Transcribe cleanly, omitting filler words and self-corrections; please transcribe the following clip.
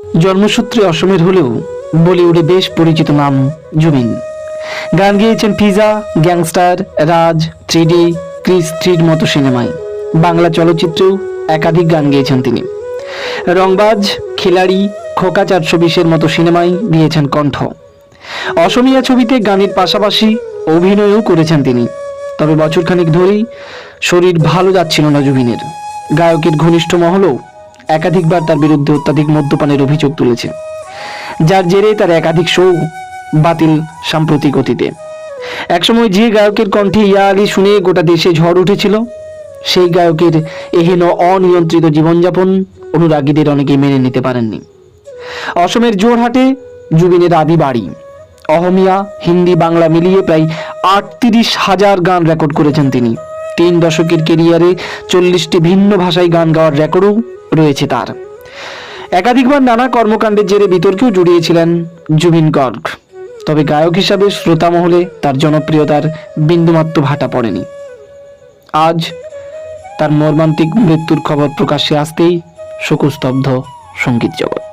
জন্মসূত্রে অসমের হলেও বলিউডে বেশ পরিচিত নাম জুবিন। গান গেয়েছেন পিজা, গ্যাংস্টার, রাজ, 3D, ক্রিস 3 মতো সিনেমায়। বাংলা চলচ্চিত্রেও একাধিক গান গেয়েছেন তিনি। রংবাজ, খিলাড়ি, খোকা 420-এর মতো সিনেমায় দিয়েছেন কণ্ঠ। অসমীয়া ছবিতে গানের পাশাপাশি অভিনয়ও করেছেন তিনি। তবে বছরখানেক ধরেই শরীর ভালো যাচ্ছিল না জুবিনের। গায়কের ঘনিষ্ঠ মহলও একাধিকবার তার বিরুদ্ধে অত্যাধিক মদ্যপানের অভিযোগ তুলেছে, যার জেরে তার একাধিক শো বাতিল সাম্প্রতিক অতীতে। একসময় যে গায়কের কণ্ঠে ইয়া আলী শুনে গোটা দেশে ঝড় উঠেছিল, সেই গায়কের এহেন অনিয়ন্ত্রিত জীবনযাপন অনুরাগীদের অনেকেই মেনে নিতে পারেননি। অসমের জোরহাটে জুবিনের আদি বাড়ি। অহমিয়া, হিন্দি, বাংলা মিলিয়ে প্রায় 38,000 গান রেকর্ড করেছেন তিনি। 3 দশকের কেরিয়ারে 40টি ভিন্ন ভাষায় গান গাওয়ার রেকর্ডও রয়েছে তার। একাধিকবার নানা কর্মকাণ্ডের জেরে বিতর্কেও জড়িয়েছিলেন জুবিন গর্গ। তবে গায়ক হিসাবে শ্রোতা মহলে তার জনপ্রিয়তার বিন্দুমাত্র ভাটা পড়েনি। আজ তার মর্মান্তিক মৃত্যুর খবর প্রকাশ্যে আসতেই শোকস্তব্ধ সঙ্গীত জগৎ।